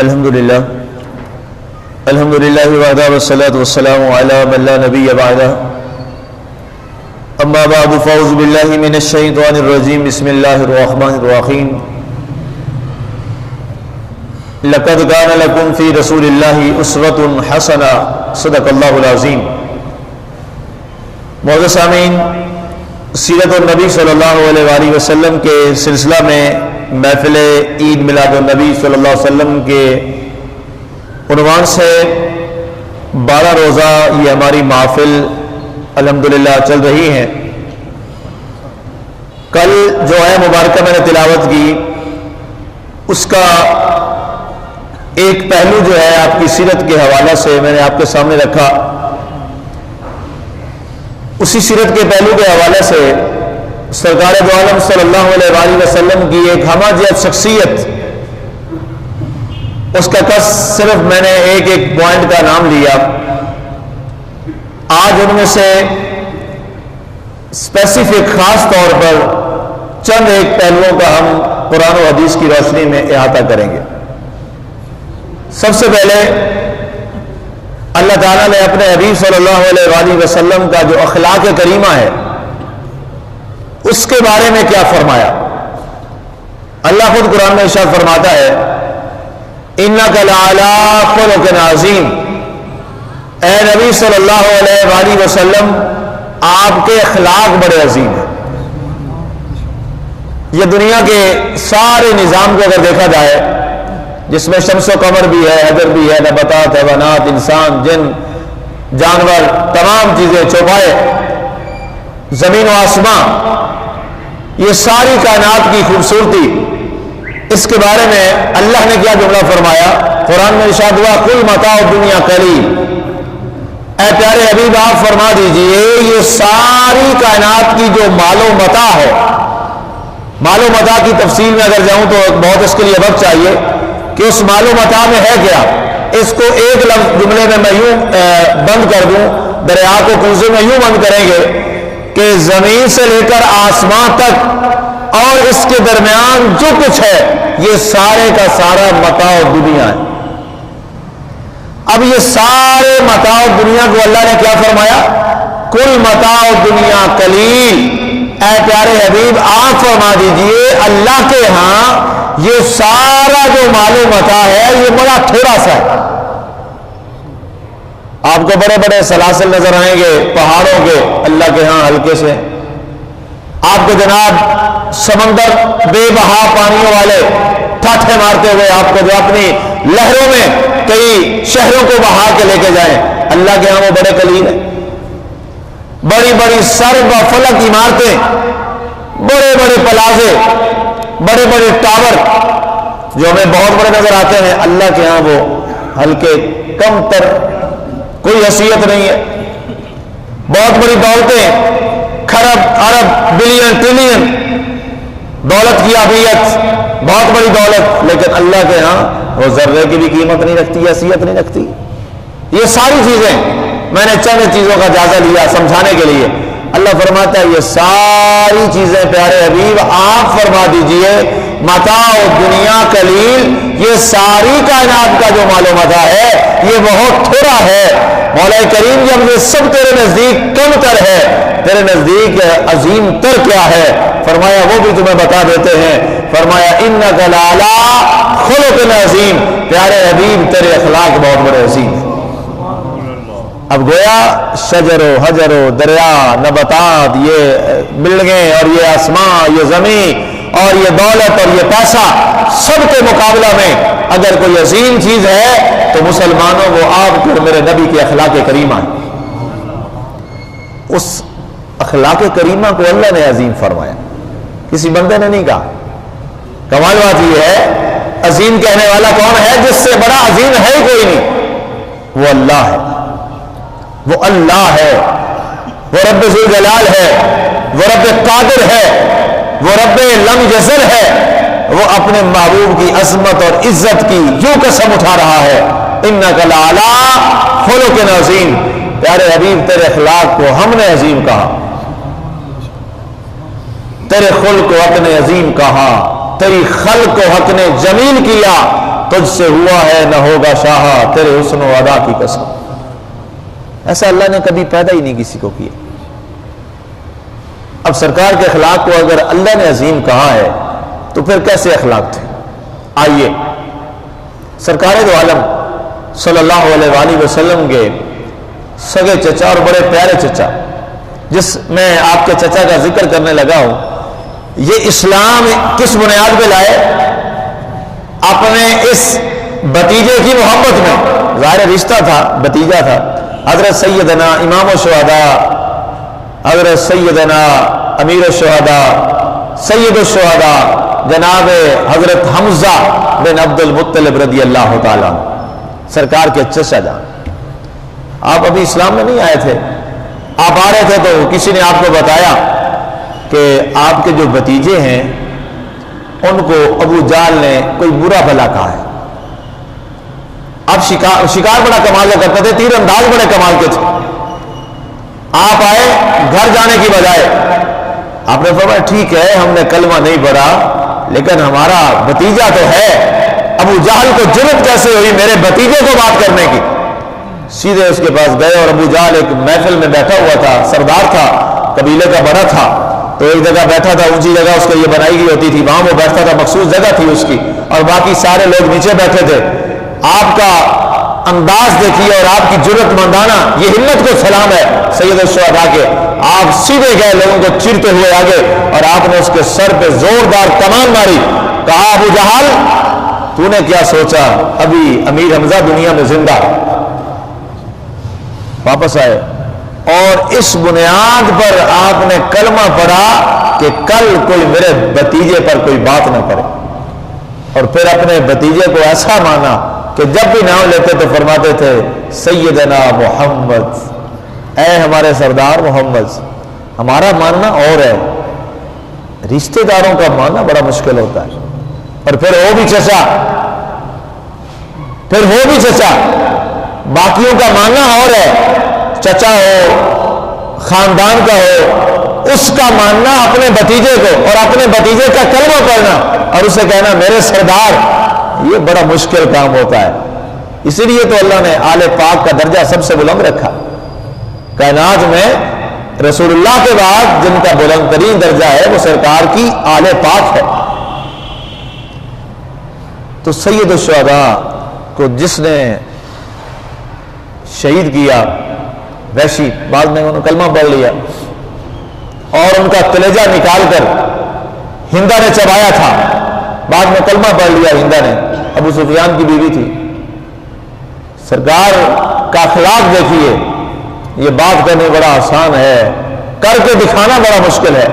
الحمدللہ وحدہ والصلاة والسلام علی من لا نبی بعدہ اما بعد فاعوذ باللہ من الشیطان الرجیم بسم اللہ الرحمن الرحیم لقد کان لکم فی رسول اللہ اسوۃ حسنہ صدق اللہ العظیم۔ معزز سامعین، سیرت النبی صلی اللہ علیہ وآلہ وسلم کے سلسلہ میں محفل عید میلاد النبی صلی اللہ علیہ وسلم کے عنوان سے 12 روزہ یہ ہماری محفل الحمدللہ چل رہی ہیں۔ کل جو ہے مبارکہ میں نے تلاوت کی، اس کا ایک پہلو جو ہے آپ کی سیرت کے حوالے سے میں نے آپ کے سامنے رکھا۔ اسی سیرت کے پہلو کے حوالے سے سرکار دو عالم صلی اللہ علیہ وآلہ وسلم کی ایک ہمہ جہت شخصیت، اس کا کس صرف میں نے ایک پوائنٹ کا نام لیا۔ آج ان میں سے اسپیسیفک خاص طور پر چند ایک پہلوؤں کا ہم قرآن و حدیث کی روشنی میں احاطہ کریں گے۔ سب سے پہلے اللہ تعالیٰ نے اپنے حبیب صلی اللہ علیہ وآلہ وسلم کا جو اخلاق کریمہ ہے اس کے بارے میں کیا فرمایا۔ اللہ خود قرآن میں ارشاد فرماتا ہے اِنَّكَ لَعَلَىٰ خُلُقٍ عَظِيمٍ، اے نبی صلی اللہ علیہ وآلہ وسلم آپ کے اخلاق بڑے عظیم ہیں۔ یہ دنیا کے سارے نظام کو اگر دیکھا جائے، جس میں شمس و قمر بھی ہے، حجر بھی ہے، نباتات، حیوانات، انسان، جن، جانور، تمام چیزیں، چوپائے، زمین و آسمان، یہ ساری کائنات کی خوبصورتی، اس کے بارے میں اللہ نے کیا جملہ فرمایا؟ قرآن میں ارشاد ہوا قُلْ مَتَاعُ الدُّنْيَا قَلِيلٌ، اے پیارے حبیب آپ فرما دیجئے یہ ساری کائنات کی جو مال و متاع ہے، مال و متاع کی تفصیل میں اگر جاؤں تو بہت اس کے لیے وقت چاہیے کہ اس مال و متاع میں ہے کیا۔ اس کو ایک لفظ جملے میں یوں بند کر دوں، دریا کو کوزے میں یوں بند کریں گے کہ زمین سے لے کر آسمان تک اور اس کے درمیان جو کچھ ہے یہ سارے کا سارا متاع دنیا ہے۔ اب یہ سارے متاع دنیا کو اللہ نے کیا فرمایا؟ کل متاع دنیا قلیل، اے پیارے حبیب آپ فرما دیجئے اللہ کے ہاں یہ سارا جو مال و متاع ہے یہ بڑا تھوڑا سا ہے۔ آپ کو بڑے بڑے سلاسل نظر آئیں گے پہاڑوں کے، اللہ کے ہاں ہلکے سے۔ آپ کو جناب سمندر بے بہا پانیوں والے ٹھاٹھے مارتے ہوئے آپ کو جو اپنی لہروں میں کئی شہروں کو بہا کے لے کے جائیں، اللہ کے ہاں وہ بڑے قلیل ہیں۔ بڑی بڑی سر و فلک عمارتیں، بڑے بڑے پلازے، بڑے بڑے ٹاور جو ہمیں بہت بڑے نظر آتے ہیں، اللہ کے ہاں وہ ہلکے، کم تر، کوئی حیثیت نہیں ہے۔ بہت بڑی دولتیں، کھرب ارب بلین ٹریلین دولت کی ابیت، بہت بڑی دولت، لیکن اللہ کے ہاں وہ ذرے کی بھی قیمت نہیں رکھتی، حیثیت نہیں رکھتی۔ یہ ساری چیزیں میں نے چند چیزوں کا جائزہ لیا سمجھانے کے لیے۔ اللہ فرماتا ہے یہ ساری چیزیں پیارے حبیب آپ فرما دیجئے متاع دنیا قلیل، یہ ساری کائنات کا جو مال و متاع ہے یہ بہت تھوڑا ہے۔ مولا کریم جب یہ سب تیرے نزدیک کم تر ہے، تیرے نزدیک عظیم تر کیا ہے؟ فرمایا وہ بھی تمہیں بتا دیتے ہیں۔ فرمایا اِنَّكَ لَعَلَىٰ خُلُقٍ عَظِيمٍ، پیارے حبیب تیرے اخلاق بہت بڑے عظیم ہیں۔ اب گویا شجر و حجر و دریا، نباتات، یہ بلڈنگیں اور یہ آسمان، یہ زمین اور یہ دولت اور یہ پیسہ، سب کے مقابلہ میں اگر کوئی عظیم چیز ہے تو مسلمانوں وہ آپ کو میرے نبی کے اخلاق کریمہ ہے۔ اس اخلاق کریمہ کو اللہ نے عظیم فرمایا، کسی بندے نے نہیں کہا۔ کمال بات یہ ہے عظیم کہنے والا کون ہے؟ جس سے بڑا عظیم ہے ہی کوئی نہیں، وہ اللہ ہے، وہ اللہ ہے، وہ رب ذوالجلال ہے، وہ رب قادر ہے، وہ رب لم یزل ہے۔ وہ اپنے محبوب کی عظمت اور عزت کی یوں قسم اٹھا رہا ہے اِنَّكَ لَعَلَىٰ خُلُقٍ عَظِيمٍ، پیارے حبیب تیرے اخلاق کو ہم نے عظیم کہا، تیرے خلق کو حق نے عظیم کہا، تیری خلق کو حق نے جمیل کیا، تجھ سے ہوا ہے نہ ہوگا شاہ تیرے حسن و ادا کی قسم. ایسا اللہ نے کبھی پیدا ہی نہیں کسی کو کیا. اب سرکار کے اخلاق کو اگر اللہ نے عظیم کہا ہے تو پھر کیسے اخلاق تھے؟ آئیے سرکار دو عالم صلی اللہ علیہ وآلہ وسلم کے سگے چچا اور بڑے پیارے چچا، جس میں آپ کے چچا کا ذکر کرنے لگا ہوں، یہ اسلام کس بنیاد پہ لائے؟ اپنے اس بھتیجے کی محبت میں. ظاہر رشتہ تھا، بھتیجا تھا. حضرت سیدنا امام الشہداء، حضرت سیدنا امیر الشہداء، سید الشہداء جناب حضرت حمزہ بن عبد المطلب رضی اللہ تعالیٰ سرکار کے چچا جان. آپ ابھی اسلام میں نہیں آئے تھے، آپ آ رہے تھے تو کسی نے آپ کو بتایا کہ آپ کے جو بھتیجے ہیں ان کو ابو جہل نے کوئی برا بھلا کہا ہے. آپ شکار بڑا کمال کا کرتے تھے، تیر انداز بڑے کمال کے تھے. آپ آئے گھر جانے کی بجائے آپ نے فرمایا ٹھیک ہے ہم نے کلمہ نہیں پڑھا لیکن ہمارا بھتیجا تو ہے. ابو جہل کو جرأت کیسے ہوئی میرے بھتیجے کو بات کرنے کی؟ سیدھے اس کے پاس گئے اور ابو جہل ایک محفل میں بیٹھا ہوا تھا، سردار تھا، قبیلے کا بڑا تھا، تو ایک جگہ بیٹھا تھا، اونچی جگہ اس کے لیے بنائی گئی ہوتی تھی، وہاں وہ بیٹھتا تھا، مخصوص جگہ تھی اس کی، اور باقی سارے لوگ نیچے بیٹھے تھے. آپ کا انداز دیکھیے اور آپ کی جرأت مندانہ، یہ ہمت کو سلام ہے سید الشہداء کے. آپ سیدھے گئے لوگوں کو چیرتے ہوئے آگے اور آپ نے اس کے سر پہ زوردار کمان ماری. کہا ابو جہل تو نے کیا سوچا؟ ابھی امیر حمزہ دنیا میں زندہ. واپس آئے اور اس بنیاد پر آپ نے کلمہ پڑھا کہ کل کوئی میرے بھتیجے پر کوئی بات نہ کرے. اور پھر اپنے بھتیجے کو ایسا مانا کہ جب بھی نام لیتے تو فرماتے تھے سیدنا محمد، اے ہمارے سردار محمد. ہمارا ماننا اور ہے، رشتہ داروں کا ماننا بڑا مشکل ہوتا ہے. اور پھر وہ بھی چچا، باقیوں کا ماننا اور ہے. چچا ہو، خاندان کا ہو، اس کا ماننا اپنے بھتیجے کو اور اپنے بھتیجے کا کلمہ پڑھنا اور اسے کہنا میرے سردار، یہ بڑا مشکل کام ہوتا ہے. اسی لیے تو اللہ نے آل پاک کا درجہ سب سے بلند رکھا. کائنات میں رسول اللہ کے بعد جن کا بلند ترین درجہ ہے وہ سرکار کی آل پاک ہے. تو سید الشہداء کو جس نے شہید کیا، وحشی، بعد میں انہوں نے کلمہ پڑھ لیا اور ان کا کلیجہ نکال کر ہندا نے چبایا تھا، بعد میں کلمہ پڑھ لیا ہندا نے، ابو سفیان کی بیوی تھی. سرکار کا اخلاق دیکھیے، یہ بات کرنے بڑا آسان ہے، کر کے دکھانا بڑا مشکل ہے.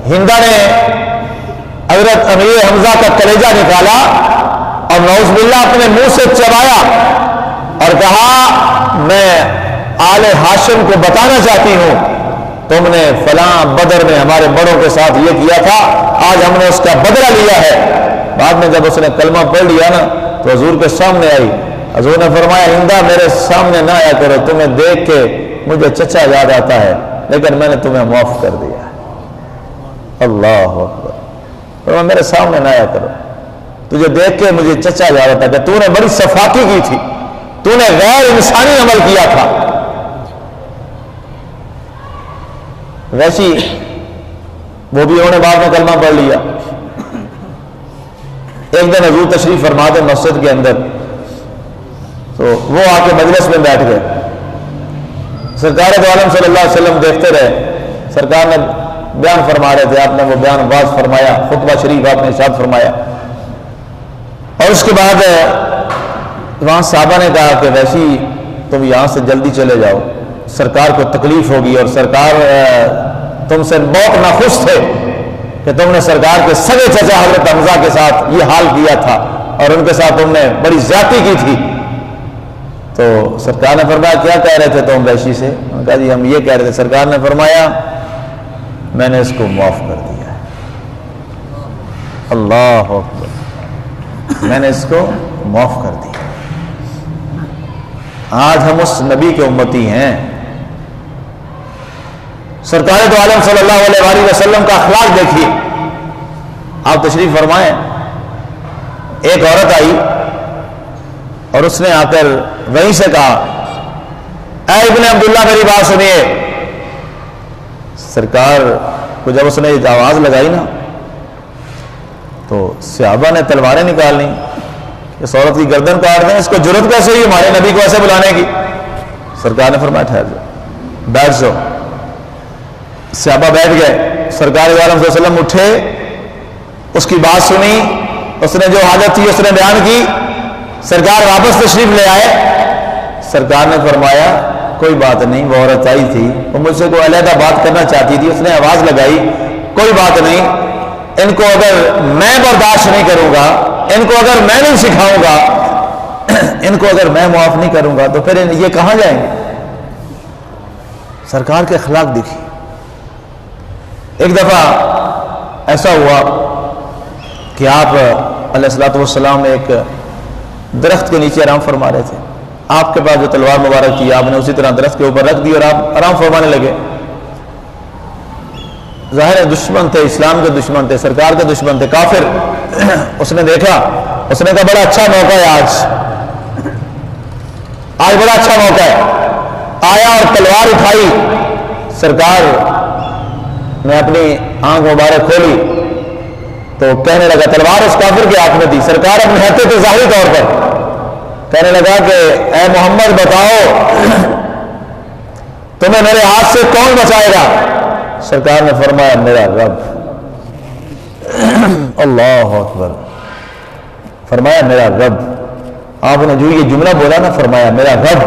ہندا نے حضرت امیر حمزہ کا کلیجہ نکالا اور نعوذ باللہ اپنے منہ سے چبایا اور کہا میں آل ہاشم کو بتانا چاہتی ہوں تم نے فلاں بدر میں ہمارے بڑوں کے ساتھ یہ کیا تھا، آج ہم نے اس کا بدلہ لیا ہے. بعد میں جب اس نے کلمہ پڑھ لیا نا تو حضور کے سامنے آئی. حضور نے فرمایا ہندا میرے سامنے نہ آیا کرو، تمہیں دیکھ کے مجھے چچا یاد آتا ہے لیکن میں نے تمہیں معاف کر دیا. اللہ اکبر. فرمایا میرے سامنے نہ آیا کرو، تجھے دیکھ کے مجھے چچا یاد آتا ہے کہ تو نے بڑی صفاقی کی تھی، تو نے غیر انسانی عمل کیا تھا. ویسی وہ بھی انہوں نے بعد میں کلمہ پڑھ لیا. ایک دن حضور تشریف فرما تھے مسجد کے اندر، تو وہ آ کے مجلس میں بیٹھ گئے. سرکار دو عالم صلی اللہ علیہ وسلم دیکھتے رہے. سرکار نے بیان فرما رہے تھے، آپ نے وہ بیان واضح فرمایا، خطبہ شریف آپ نے ارشاد فرمایا. اور اس کے بعد وہاں صحابہ نے کہا کہ ویسی تم یہاں سے جلدی چلے جاؤ، سرکار کو تکلیف ہوگی، اور سرکار تم سے بہت ناخوش تھے کہ تم نے سرکار کے سگے چچا حضرت حمزہ کے ساتھ یہ حال کیا تھا اور ان کے ساتھ تم نے بڑی زیادتی کی تھی. تو سرکار نے فرمایا کیا کہہ رہے تھے تم وحشی سے؟ انہوں نے کہا جی ہم یہ کہہ رہے تھے. سرکار نے فرمایا میں نے اس کو معاف کر دیا. اللہ اکبر. میں نے اس کو معاف کر دیا. آج ہم اس نبی کے امتی ہیں. سرکار دو عالم صلی اللہ علیہ وآلہ وسلم کا اخلاق دیکھیے. آپ تشریف فرمائیں. ایک عورت آئی اور اس نے آ کر وہیں سے کہا اے ابن عبداللہ میری بات سنیے. سرکار کو جب اس نے آواز لگائی نا تو صحابہ نے تلواریں نکال لیں, اس عورت کی گردن کاٹ دیں, اس کو جرت کیسے ہوئی ہمارے نبی کو ایسے بلانے کی. سرکار نے فرمایا ٹھہر جاؤ, بیٹھ جاؤ. صحابہ بیٹھ گئے. سرکار عالم صلی اللہ علیہ وسلم اٹھے, اس کی بات سنی, اس نے جو حاجت تھی اس نے بیان کی. سرکار واپس تشریف لے آئے. سرکار نے فرمایا کوئی بات نہیں, وہ عورت آئی تھی, وہ مجھ سے کوئی علیحدہ بات کرنا چاہتی تھی, اس نے آواز لگائی, کوئی بات نہیں. ان کو اگر میں برداشت نہیں کروں گا, ان کو اگر میں نہیں سکھاؤں گا, ان کو اگر میں معاف نہیں کروں گا تو پھر یہ کہاں جائیں گے. سرکار کے اخلاق دیکھی. ایک دفعہ ایسا ہوا کہ آپ علیہ الصلوۃ والسلام ایک درخت کے نیچے آرام فرما رہے تھے. آپ کے پاس جو تلوار مبارک تھی آپ نے اسی طرح درخت کے اوپر رکھ دی اور آپ آرام فرمانے لگے. ظاہر دشمن تھے, اسلام کے دشمن تھے, سرکار کے دشمن تھے, کافر. اس نے دیکھا, اس نے کہا بڑا اچھا موقع ہے آج بڑا اچھا موقع ہے. آیا اور تلوار اٹھائی. سرکار نے اپنی آنکھ مبارک کھولی تو کہنے لگا, تلوار اس کافر کے ہاتھ میں تھی. سرکار اپنے ہاتھوں تھے ظاہری طور پر, کہنے لگا کہ اے محمد بتاؤ تمہیں میرے ہاتھ سے کون بچائے گا. سرکار نے فرمایا میرا رب. اللہ اکبر. فرمایا میرا رب. آپ نے جو یہ جملہ بولا نا, فرمایا میرا رب,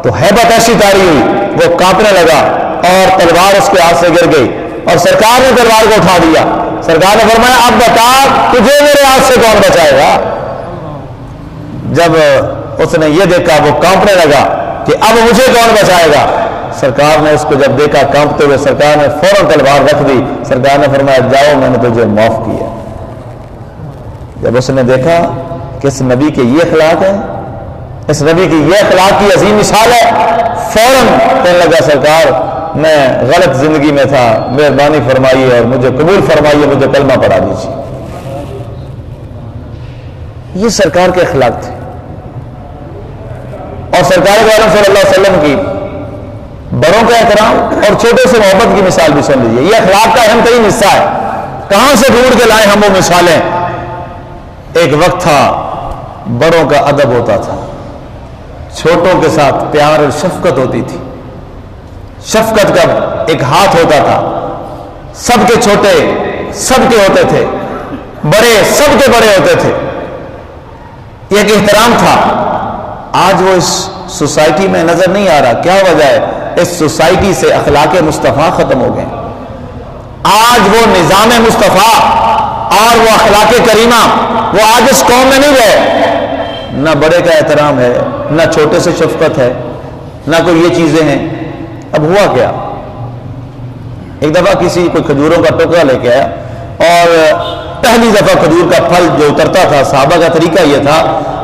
تو ہیبت ایسی تاری ہوئی, وہ کانپنے لگا اور تلوار اس کے ہاتھ سے گر گئی اور سرکار نے تلوار کو اٹھا دیا. سرکار نے فرمایا اب بتا تجھے میرے ہاتھ سے کون بچائے گا. جب اس نے یہ دیکھا وہ کانپنے لگا کہ اب مجھے کون بچائے گا. سرکار نے اس کو جب دیکھا کانپتے ہوئے, سرکار نے فوراً تلوار رکھ دی. سرکار نے فرمایا جاؤ میں نے تجھے معاف کیا. جب اس نے دیکھا کہ اس نبی کے یہ اخلاق ہے, اس نبی کی یہ اخلاق کی عظیم مثال ہے, فوراً کہنے لگا سرکار میں غلط زندگی میں تھا, مہربانی فرمائیے اور مجھے قبول فرمائیے, مجھے کلمہ پڑھا دیجیے. یہ سرکار کے اخلاق تھے. اور سرکار عالم صلی اللہ علیہ وسلم کی بڑوں کا احترام اور چھوٹے سے محبت کی مثال بھی سن لیجیے. یہ اخلاق کا اہم ترین حصہ ہے. کہاں سے ڈھونڈ کے لائیں ہم وہ مثالیں. ایک وقت تھا بڑوں کا ادب ہوتا تھا, چھوٹوں کے ساتھ پیار اور شفقت ہوتی تھی. شفقت کا ایک ہاتھ ہوتا تھا. سب کے چھوٹے سب کے ہوتے تھے, بڑے سب کے بڑے ہوتے تھے. یہ ایک احترام تھا. آج وہ اس سوسائٹی میں نظر نہیں آ رہا. کیا وجہ ہے؟ اس سوسائٹی سے اخلاق مصطفیٰ ختم ہو گئے. آج وہ نظام مصطفیٰ اور وہ اخلاق کریمہ وہ آج اس قوم میں نہیں رہے. نہ بڑے کا احترام ہے, نہ چھوٹے سے شفقت ہے, نہ کوئی یہ چیزیں ہیں. اب ہوا کیا, ایک دفعہ کسی کوئی کھجوروں کا ٹوکرا لے کے آیا اور پہلی دفعہ کھجور کا پھل جو اترتا تھا, صحابہ کا طریقہ یہ تھا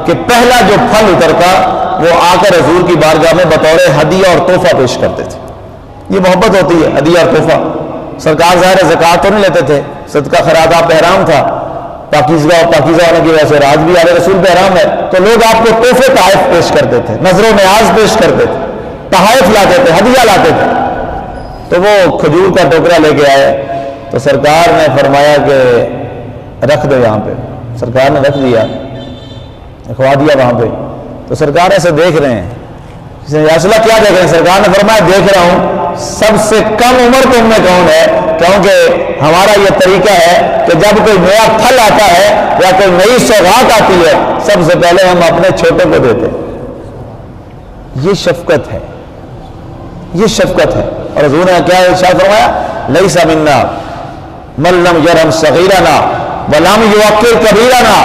کہ پہلا جو پھل اترتا وہ آ کر حضور کی بارگاہ میں بطور ہدیہ اور تحفہ پیش کرتے تھے. یہ محبت ہوتی ہے, ہدیہ اور تحفہ. سرکار ظاہر زکوٰۃ تو نہیں لیتے تھے, صدقہ خیرات آپ پہ حرام تھا, پاکیزہ اور پاکیزہ ہونے کی وجہ سے آج بھی آل رسول پہ حرام ہے, تو لوگ آپ کو تحفے تحائف پیش کرتے تھے, نظر و نیاز پیش کرتے تھے, تحائف لاتے تھے, ہدیہ لاتے تھے. تو وہ کھجور کا ٹوکرا لے کے آئے تو سرکار نے فرمایا کہ رکھ دو یہاں پہ. سرکار نے رکھ دیا, رکھوا دیا وہاں پہ. تو سرکار ایسے دیکھ رہے ہیں, یا رسول اللہ کیا دیکھ رہے ہیں؟ سرکار نے فرمایا دیکھ رہا ہوں سب سے کم عمر تم میں کون ہے, کیونکہ ہمارا یہ طریقہ ہے کہ جب کوئی نیا پھل آتا ہے یا کوئی نئی سوغات آتی ہے سب سے پہلے ہم اپنے چھوٹے کو دیتے. یہ شفقت ہے, یہ شفقت ہے. اور حضور نے کیا ارشاد فرمایا, لیس منا من لم یرحم صغیرنا ولم یوقر کبیرنا.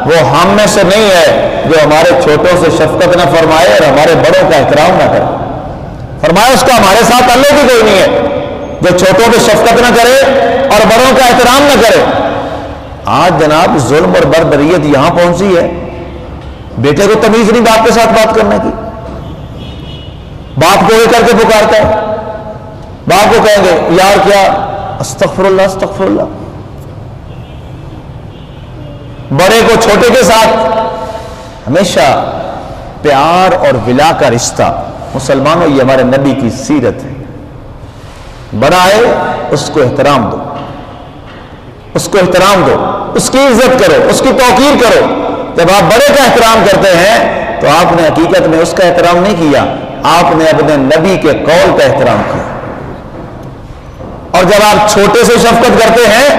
وہ ہم میں سے نہیں ہے جو ہمارے چھوٹوں سے شفقت نہ فرمائے اور ہمارے بڑوں کا احترام نہ کرے. فرمایا اس کا ہمارے ساتھ تعلق ہی کوئی نہیں ہے جو چھوٹوں پہ شفقت نہ کرے اور بڑوں کا احترام نہ کرے. آج جناب ظلم اور بربریت یہاں پہنچی ہے, بیٹے کو تمیز نہیں باپ کے ساتھ بات کرنے کی. باپ کو یہ کر کے پکارتا ہے, باپ کو کہیں گے یار کیا, استغفر اللہ استغفر اللہ. بڑے کو چھوٹے کے ساتھ ہمیشہ پیار اور ولا کا رشتہ. مسلمانوں یہ ہمارے نبی کی سیرت ہے. بڑا ہے اس کو احترام دو, اس کو احترام دو, اس کی عزت کرو, اس کی توقیر کرو. جب آپ بڑے کا احترام کرتے ہیں تو آپ نے حقیقت میں اس کا احترام نہیں کیا, آپ نے اپنے نبی کے قول کا احترام کیا. اور جب آپ چھوٹے سے شفقت کرتے ہیں,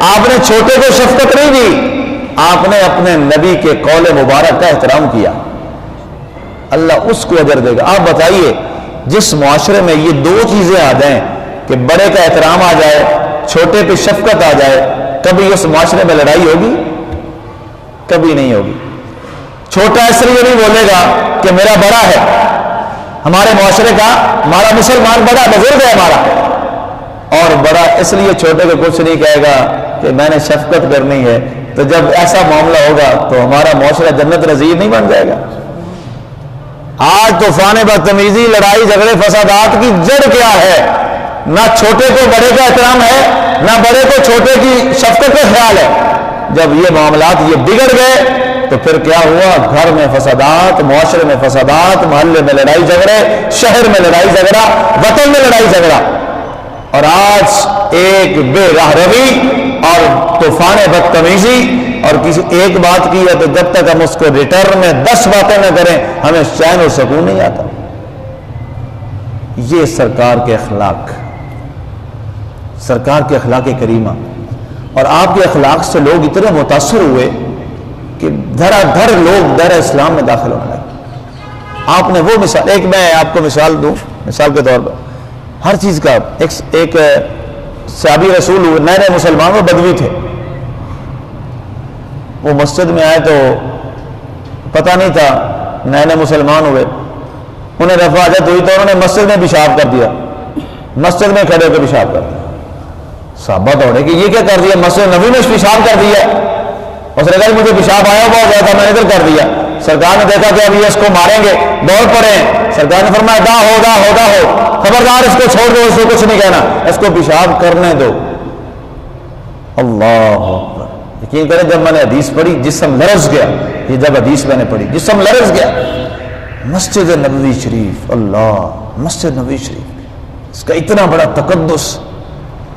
آپ نے چھوٹے کو شفقت نہیں دی, آپ نے اپنے نبی کے قول مبارک کا احترام کیا. اللہ اس کو اجر دے گا. آپ بتائیے جس معاشرے میں یہ دو چیزیں آ جائیں کہ بڑے کا احترام آ جائے, چھوٹے پہ شفقت آ جائے, کبھی اس معاشرے میں لڑائی ہوگی؟ کبھی نہیں ہوگی. چھوٹا اس لیے نہیں بولے گا کہ میرا بڑا ہے, ہمارے معاشرے کا, ہمارا مسلمان بڑا بزرگ ہے ہمارا, اور بڑا اس لیے چھوٹے کو کچھ نہیں کہے گا کہ میں نے شفقت کرنی ہے. تو جب ایسا معاملہ ہوگا تو ہمارا معاشرہ جنت نظیر نہیں بن جائے گا. آج طوفان بدتمیزی, لڑائی جھگڑے فسادات کی جڑ کیا ہے؟ نہ چھوٹے کو بڑے کا احترام ہے, نہ بڑے کو چھوٹے کی شفقت کا خیال ہے. جب یہ معاملات یہ بگڑ گئے تو پھر کیا ہوا؟ گھر میں فسادات, معاشرے میں فسادات, محلے میں لڑائی جھگڑے, شہر میں لڑائی جھگڑا, وطن میں لڑائی جھگڑا. اور آج ایک بے راہ روی اور طوفان بدتمیزی اور کسی ایک بات کی ہے تو جب تک ہم اس کو ریٹرن میں 10 باتیں نہ کریں ہمیں چین و سکون نہیں آتا. یہ سرکار کے اخلاق, سرکار کے اخلاق کریمہ. اور آپ کے اخلاق سے لوگ اتنے متاثر ہوئے کہ دھڑا دھڑ لوگ دائرہ اسلام میں داخل ہونے لگے. آپ نے وہ مثال, ایک میں آپ کو مثال دوں, مثال کے طور پر ہر چیز کا. ایک صحابی رسول ہوئے, نئے نئے مسلمان, وہ بدوی تھے. وہ مسجد میں آئے تو پتہ نہیں تھا, نئے نئے مسلمان ہوئے, انہیں رفع حاجت ہوئی تو انہوں نے مسجد میں پیشاب کر دیا, مسجد میں کھڑے ہو کے پیشاب کر دیا. صحابہ دوڑے کہ یہ کیا کر دیا؟ مسجد نبی میں پیشاب کر دیا. اس نے کہا مجھے پیشاب آیا ہوا گیا تھا, میں نے ادھر کر دیا. سرکار نے دیکھا کہ ابھی اس کو ماریں گے, دوڑ پڑے. سرکار نے فرمایا دا ہو, خبردار اس کو چھوڑ دو, اس کو کچھ نہیں کہنا, اس کو پیشاب کرنے دو. اللہ اکبر. یقین کریں جب میں نے حدیث پڑھی جسم لرز گیا. یہ جب حدیث میں نے پڑھی جسم لرز گیا. مسجد نبوی شریف, اللہ, مسجد نبوی شریف, اس کا اتنا بڑا تقدس,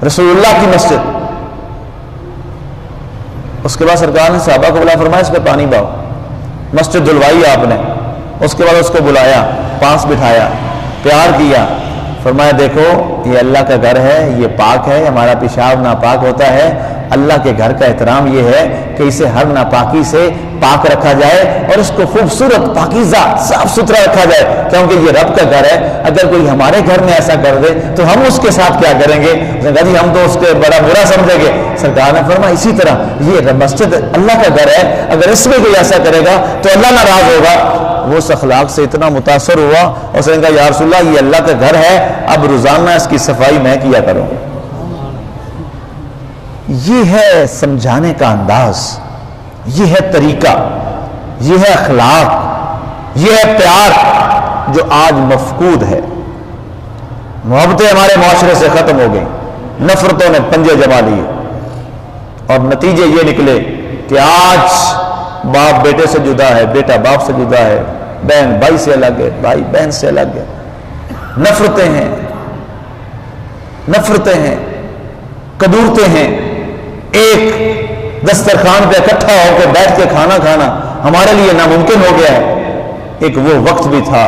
رسول اللہ کی مسجد. اس کے بعد سرکار نے صحابہ کو بلا, فرمایا اس پہ پانی باؤ. مسجد دھلوائی آپ نے. اس کے بعد اس کو بلایا, پاس بٹھایا, پیار کیا, فرمایا دیکھو یہ اللہ کا گھر ہے, یہ پاک ہے, ہمارا پیشاب ناپاک ہوتا ہے. اللہ کے گھر کا احترام یہ ہے کہ اسے ہر ناپاکی سے پاک رکھا جائے اور اس کو خوبصورت, پاکیزہ, صاف ستھرا رکھا جائے, کیونکہ یہ رب کا گھر ہے. اگر کوئی ہمارے گھر میں ایسا کر دے تو ہم اس کے ساتھ کیا کریں گے؟ اس نے کہا جی ہم تو اس کے بڑا برا سمجھیں گے. سرکار نے فرمایا اسی طرح یہ مسجد اللہ کا گھر ہے, اگر اس میں کوئی ایسا کرے گا تو اللہ ناراض ہوگا. وہ اس اخلاق سے اتنا متاثر ہوا اور اس نے کہا یا رسول اللہ یہ اللہ کا گھر ہے, اب روزانہ اس کی صفائی میں کیا کروں. یہ ہے سمجھانے کا انداز, یہ ہے طریقہ, یہ ہے اخلاق, یہ ہے پیار جو آج مفقود ہے. محبتیں ہمارے معاشرے سے ختم ہو گئی, نفرتوں نے پنجے جما لیے اور نتیجے یہ نکلے کہ آج باپ بیٹے سے جدا ہے, بیٹا باپ سے جدا ہے, بہن بھائی سے الگ ہے, بھائی بہن سے الگ ہے. نفرتیں ہیں, نفرتیں ہیں, کدورتیں ہیں. ایک دسترخوان پہ اکٹھا ہو کے بیٹھ کے کھانا کھانا ہمارے لیے ناممکن ہو گیا ہے. ایک وہ وقت بھی تھا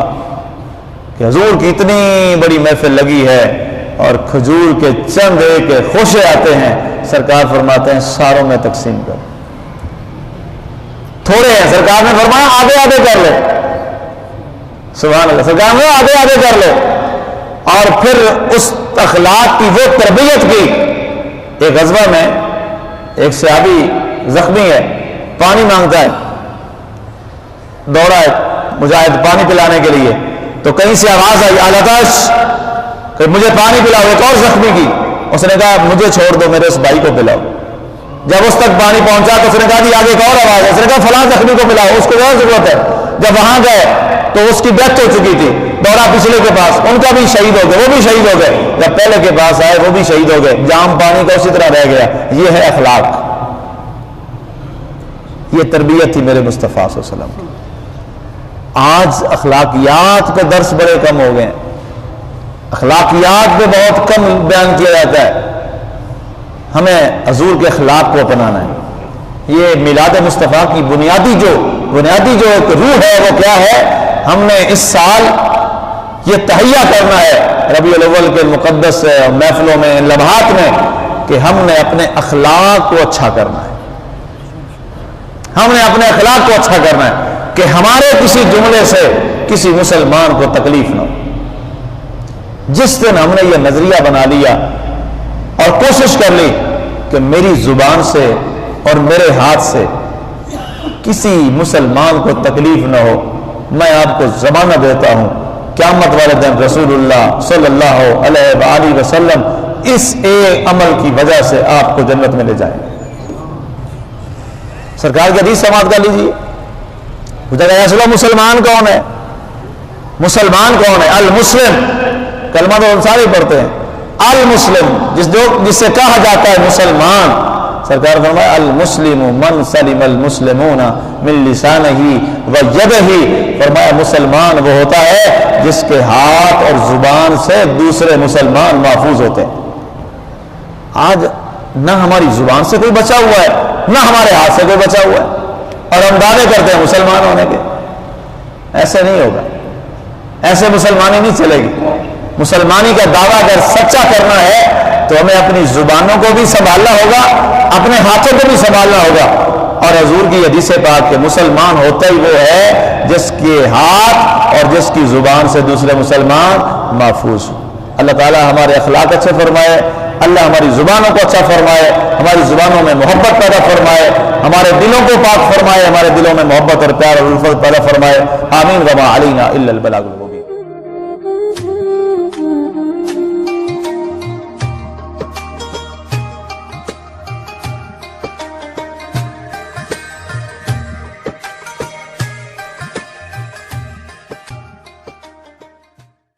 کہ حضور کی اتنی بڑی محفل لگی ہے اور کھجور کے چند ایک خوشے آتے ہیں, سرکار فرماتے ہیں ساروں میں تقسیم کر. تھوڑے ہیں, سرکار نے فرمایا آدھے آدھے کر لے. سبحان اللہ, سرکار نے آدھے آدھے کر لے. اور پھر اس اخلاق کی وہ تربیت کی. ایک غزوہ میں ایک صحابی زخمی ہے, پانی مانگتا ہے, دوڑا ہے مجاہد پانی پلانے کے لیے, تو کہیں سے آواز آئی آلاتش کہ مجھے پانی پلاؤ. ایک اور زخمی کی, اس نے کہا مجھے چھوڑ دو, میرے اس بھائی کو پلاؤ. جب اس تک پانی پہنچا تو اس نے کہا جی آگے ایک اور آواز ہے. اس نے کہا فلاں زخمی کو پلاؤ, اس کو اور ضرورت ہے. جب وہاں گئے تو اس کی ڈیتھ ہو چکی تھی. دوڑا پچھلے کے پاس, ان کا بھی شہید ہو گئے, وہ بھی شہید ہو گئے. جب پہلے کے پاس آئے وہ بھی شہید ہو گئے, جام پانی کا اسی طرح رہ گیا. یہ ہے اخلاق. یہ تربیت تھی میرے مصطفیٰ صلی اللہ علیہ وسلم کی۔ آج اخلاقیات پہ درس بڑے کم ہو گئے ہیں، اخلاقیات پہ بہت کم بیان کیا جاتا ہے۔ ہمیں حضور کے اخلاق کو اپنانا ہے۔ یہ میلاد مصطفیٰ کی بنیادی جو ایک روح ہے وہ کیا ہے؟ ہم نے اس سال یہ تہیہ کرنا ہے ربیع الاول کے مقدس محفلوں میں، لمحات میں، کہ ہم نے اپنے اخلاق کو اچھا کرنا ہے۔ ہم نے اپنے اخلاق کو اچھا کرنا ہے کہ ہمارے کسی جملے سے کسی مسلمان کو تکلیف نہ ہو۔ جس دن ہم نے یہ نظریہ بنا لیا اور کوشش کر لی کہ میری زبان سے اور میرے ہاتھ سے کسی مسلمان کو تکلیف نہ ہو، میں آپ کو ضمانت دیتا ہوں قیامت والے دن رسول اللہ صلی اللہ علیہ وآلہ وسلم اس ایک عمل کی وجہ سے آپ کو جنت میں لے جائیں۔ سرکار کی حدیث سماعت کر لیجیے۔ پوچھا گیا چلو مسلمان کون ہے؟ مسلمان کون ہے؟ المسلم، کلمہ تو ہم سارے پڑھتے ہیں، المسلم جس سے کہا جاتا ہے مسلمان۔ سرکار فرمایا المسلم من سلم المسلمون من لسانہ و یدہ، فرمایا مسلمان وہ ہوتا ہے جس کے ہاتھ اور زبان سے دوسرے مسلمان محفوظ ہوتے ہیں۔ آج نہ ہماری زبان سے کوئی بچا ہوا ہے، نہ ہمارے ہاتھ سے کوئی بچا ہوا ہے، اور ہم دعوے کرتے ہیں مسلمان ہونے کے۔ ایسے نہیں ہوگا، ایسے مسلمانی نہیں چلے گی۔ مسلمانی کا دعویٰ اگر سچا کرنا ہے تو ہمیں اپنی زبانوں کو بھی سنبھالنا ہوگا، اپنے ہاتھوں کو بھی سنبھالنا ہوگا۔ اور حضور کی حدیث پاک کہ مسلمان ہوتا ہی وہ ہے جس کے ہاتھ اور جس کی زبان سے دوسرے مسلمان محفوظ ہوں۔ اللہ تعالی ہمارے اخلاق اچھے فرمائے، اللہ ہماری زبانوں کو اچھا فرمائے، ہماری زبانوں میں محبت پیدا فرمائے، ہمارے دلوں کو پاک فرمائے، ہمارے دلوں میں محبت اور پیار اور الفت پیدا فرمائے۔ آمین۔ وما علینا الا البلاغ۔